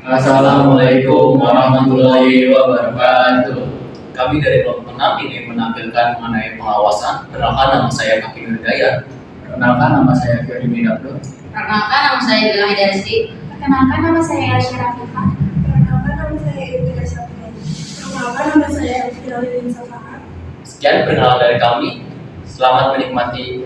Assalamualaikum warahmatullahi wabarakatuh. Kami dari kelompok 6 ingin menampilkan mengenai pengawasan. Perkenalkan, nama saya Kaki Hidayat. Perkenalkan, nama saya Ferdi Minabdo. Perkenalkan, nama saya Gilang Hidarsi. Perkenalkan, nama saya Aisyah Rafifah. Perkenalkan, nama saya Ibnu Safian. Perkenalkan, nama saya Firalin Safahat. Sekian perkenalan dari kami. Selamat menikmati.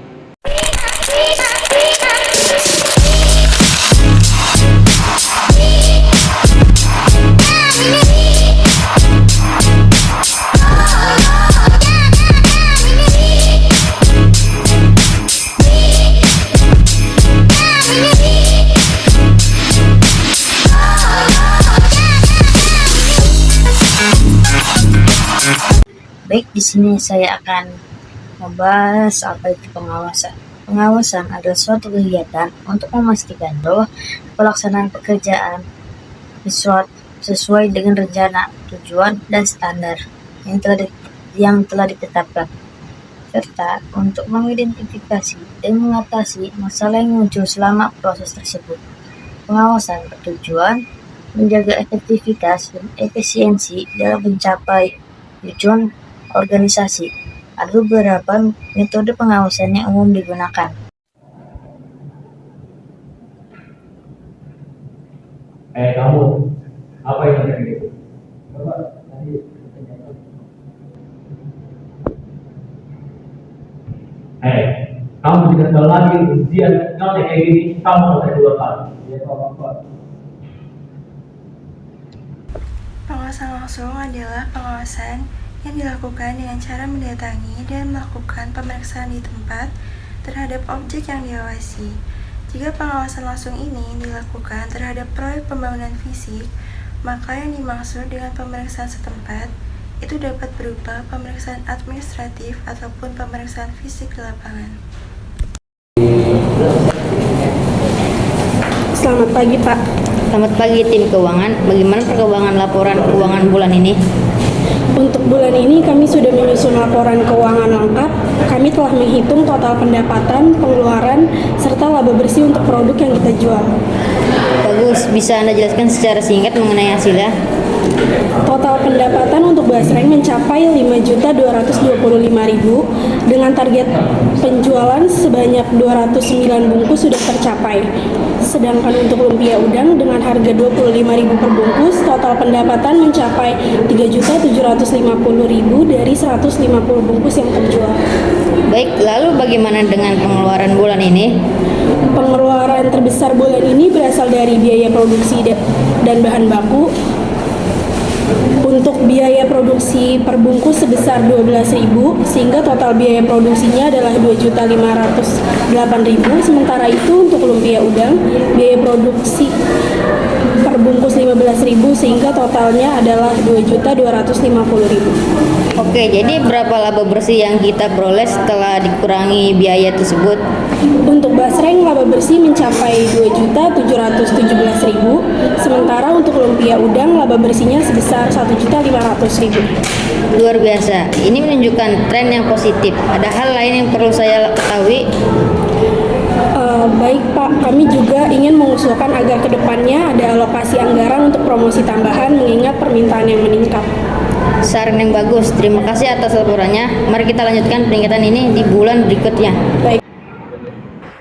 Baik, di sini saya akan membahas apa itu pengawasan. Pengawasan adalah suatu kegiatan untuk memastikan bahwa pelaksanaan pekerjaan sesuai dengan rencana, tujuan, dan standar yang telah ditetapkan, serta untuk mengidentifikasi dan mengatasi masalah yang muncul selama proses tersebut. Pengawasan bertujuan menjaga efektivitas dan efisiensi dalam mencapai tujuan organisasi. Ada beberapa metode pengawasan yang umum digunakan. Kamu, apa yang terjadi? Kamu tidak sekali lagi ujian nanti kayak gini, kamu sampai 2 kali. Ya, Pak. Pengawasan langsung adalah pengawasan yang dilakukan dengan cara mendatangi dan melakukan pemeriksaan di tempat terhadap objek yang diawasi. Jika pengawasan langsung ini dilakukan terhadap proyek pembangunan fisik, maka yang dimaksud dengan pemeriksaan setempat itu dapat berupa pemeriksaan administratif ataupun pemeriksaan fisik di lapangan. Selamat pagi, Pak. Selamat pagi tim keuangan. Bagaimana perkembangan laporan keuangan bulan ini? Untuk bulan ini kami sudah menyusun laporan keuangan lengkap. Kami telah menghitung total pendapatan, pengeluaran, serta laba bersih untuk produk yang kita jual. Bagus, bisa Anda jelaskan secara singkat mengenai hasilnya? Total pendapatan untuk Basreng mencapai 5.225.000 dengan target penjualan sebanyak 209 bungkus sudah tercapai. Sedangkan untuk lumpia udang dengan harga 25.000 per bungkus, total pendapatan mencapai 3.750.000 dari 150 bungkus yang terjual. Baik, lalu bagaimana dengan pengeluaran bulan ini? Pengeluaran terbesar bulan ini berasal dari biaya produksi dan bahan baku. Untuk biaya produksi per bungkus sebesar 12.000, sehingga total biaya produksinya adalah 2.508.000. Sementara itu untuk lumpia udang, biaya produksi per bungkus 15.000, sehingga totalnya adalah 2.250.000. Oke, jadi berapa laba bersih yang kita peroleh setelah dikurangi biaya tersebut? Untuk Basreng laba bersih mencapai 2.717.000, sementara untuk lumpia udang laba bersihnya sebesar 1.500.000. Luar biasa, ini menunjukkan tren yang positif. Ada hal lain yang perlu saya ketahui? Baik Pak, kami juga ingin mengusulkan agar kedepannya ada alokasi anggaran untuk promosi tambahan mengingat permintaan yang meningkat. Saran yang bagus, terima kasih atas laporannya. Mari kita lanjutkan peningkatan ini di bulan berikutnya. Baik.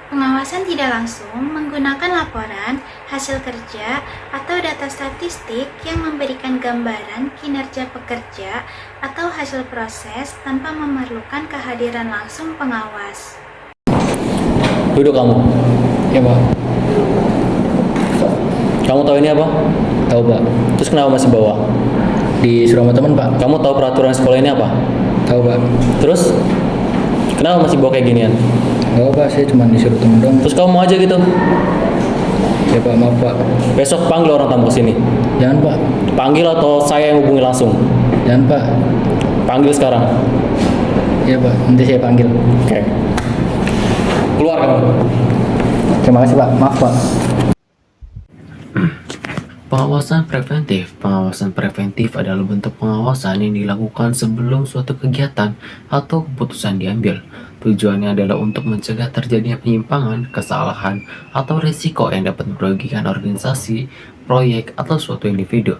Pengawasan tidak langsung menggunakan laporan, hasil kerja, atau data statistik yang memberikan gambaran kinerja pekerja atau hasil proses tanpa memerlukan kehadiran langsung pengawas. Duduk kamu. Ya, Pak. Kamu tahu ini apa? Tahu, Pak. Terus kenapa masih bawa? Disuruh sama teman, Pak. Kamu tahu peraturan sekolah ini apa? Tahu, Pak. Terus kenapa masih bawa kayak ginian? Enggak, Pak. Saya cuma disuruh teman doang. Terus kamu mau aja gitu? Ya, Pak. Maaf, Pak. Besok panggil orang tamu ke sini. Jangan, Pak. Panggil atau saya yang hubungi langsung? Jangan, Pak. Panggil sekarang. Ya, Pak. Nanti saya panggil. Oke. Keluar kamu. Terima kasih, Pak. Maaf, Pak. Pengawasan preventif. Pengawasan preventif adalah bentuk pengawasan yang dilakukan sebelum suatu kegiatan atau keputusan diambil. Tujuannya adalah untuk mencegah terjadinya penyimpangan, kesalahan, atau risiko yang dapat merugikan organisasi proyek, atau suatu individu.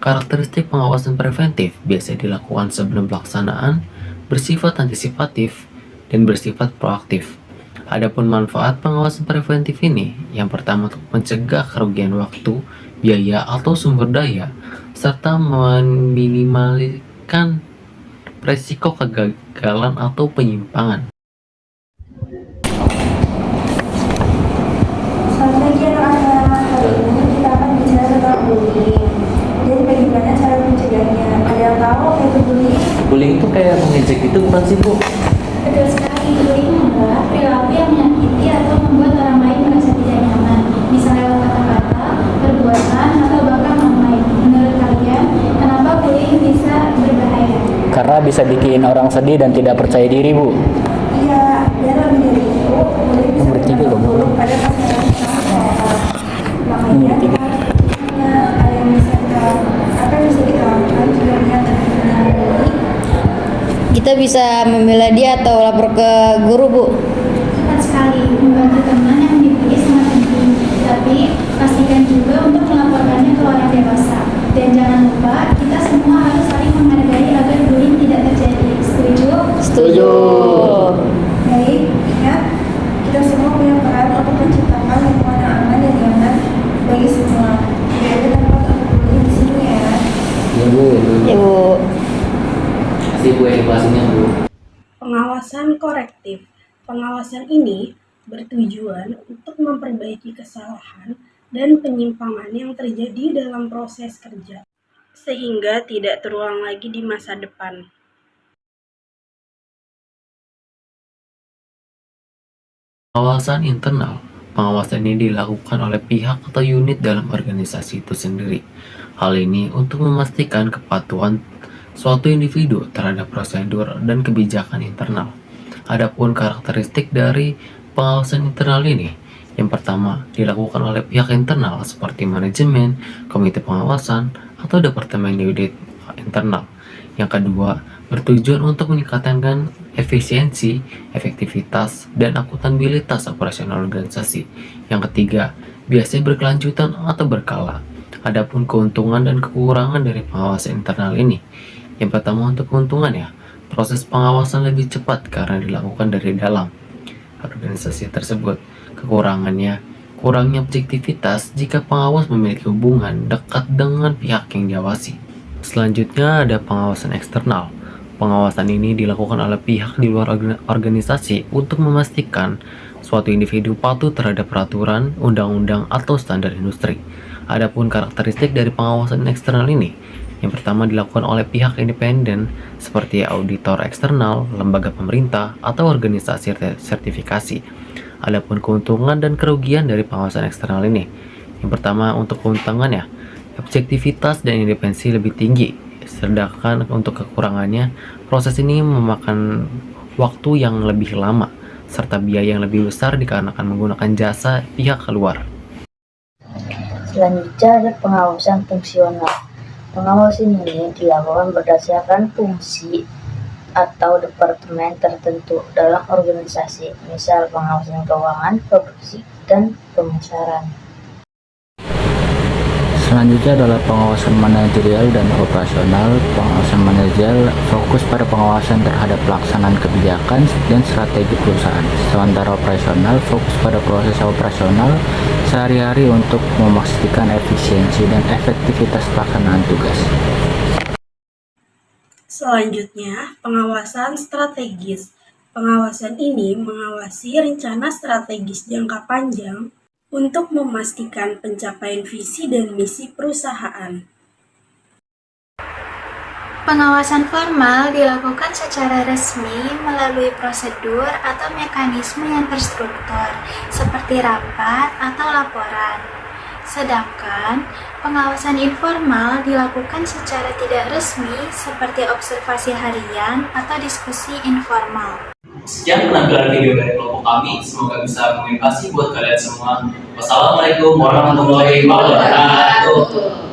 Karakteristik pengawasan preventif biasa dilakukan sebelum pelaksanaan, bersifat antisipatif, dan bersifat proaktif. Adapun manfaat pengawasan preventif ini, yang pertama untuk mencegah kerugian waktu, biaya, atau sumber daya, serta meminimalkan resiko kegagalan atau penyimpangan. Selamat pagi anak-anak. Hari ini kita akan bicara tentang bullying dan bagaimana cara mencegahnya. Ada yang tahu apa itu bullying? Bullying itu kayak mengejek itu bukan sih, Bu? Betul sekali, bullying adalah perilaku yang menyakiti atau membuat orang lain merasa tidak nyaman, bisa lewat kata-kata, perbuatan, atau bahkan online. Menurut kalian, kenapa bullying bisa berbahaya? Karena bisa bikin orang sedih dan tidak percaya diri, Bu. Iya, dan lebih dari itu, bullying bisa Nomor 3 loh, Bu. berpengaruh pada pasangan seseorang. Makanya kita harus punya hal yang bisa kita lakukan jika melihat terjadi bullying. Kita bisa membela dia atau lapor ke guru, Bu. Tepat sekali, membantu teman yang dibully sangat penting, tapi pastikan juga untuk melaporkannya ke orang dewasa. Dan jangan lupa, kita semua harus saling menghargai agar bullying tidak terjadi. Setuju? Setuju. Baik, ingat kita semua punya peran untuk menciptakan lingkungan yang aman dan nyaman bagi semua. Tidak ada tempat untuk bullying di sini ya. Iya, Bu. Ya, Bu. Kasih Bu edukasinya, Bu. Pengawasan korektif. Pengawasan ini bertujuan untuk memperbaiki kesalahan dan penyimpangan yang terjadi dalam proses kerja, sehingga tidak terulang lagi di masa depan. Pengawasan internal. Pengawasan ini dilakukan oleh pihak atau unit dalam organisasi itu sendiri. Hal ini untuk memastikan kepatuhan suatu individu terhadap prosedur dan kebijakan internal. Adapun karakteristik dari pengawasan internal ini, yang pertama dilakukan oleh pihak internal seperti manajemen, komite pengawasan, atau departemen audit internal. Yang kedua, bertujuan untuk meningkatkan efisiensi, efektivitas, dan akuntabilitas operasional organisasi. Yang ketiga, biasanya berkelanjutan atau berkala. Adapun keuntungan dan kekurangan dari pengawasan internal ini, yang pertama untuk keuntungannya, proses pengawasan lebih cepat karena dilakukan dari dalam organisasi tersebut. Kekurangannya, kurangnya objektivitas jika pengawas memiliki hubungan dekat dengan pihak yang diawasi. Selanjutnya ada pengawasan eksternal. Pengawasan ini dilakukan oleh pihak di luar organisasi untuk memastikan suatu individu patuh terhadap peraturan, undang-undang, atau standar industri. Adapun karakteristik dari pengawasan eksternal ini, yang pertama dilakukan oleh pihak independen seperti auditor eksternal, lembaga pemerintah, atau organisasi sertifikasi. Adapun keuntungan dan kerugian dari pengawasan eksternal ini, yang pertama untuk keuntungannya, objektivitas dan independensi lebih tinggi. Sedangkan untuk kekurangannya, proses ini memakan waktu yang lebih lama serta biaya yang lebih besar dikarenakan menggunakan jasa pihak keluar. Selanjutnya ada pengawasan fungsional. Pengawasan ini dilakukan berdasarkan fungsi atau departemen tertentu dalam organisasi, misal pengawasan keuangan, produksi, dan pemasaran. Selanjutnya adalah pengawasan manajerial dan operasional. Pengawasan manajerial fokus pada pengawasan terhadap pelaksanaan kebijakan dan strategi perusahaan. Sementara operasional fokus pada proses operasional sehari-hari untuk memastikan efisiensi dan efektivitas pelaksanaan tugas. Selanjutnya, pengawasan strategis. Pengawasan ini mengawasi rencana strategis jangka panjang untuk memastikan pencapaian visi dan misi perusahaan. Pengawasan formal dilakukan secara resmi melalui prosedur atau mekanisme yang terstruktur, seperti rapat atau laporan. Sedangkan pengawasan informal dilakukan secara tidak resmi, seperti observasi harian atau diskusi informal. Sekian penampilan video dari kelompok kami, semoga bisa menginspirasi buat kalian semua. Wassalamualaikum warahmatullahi wabarakatuh.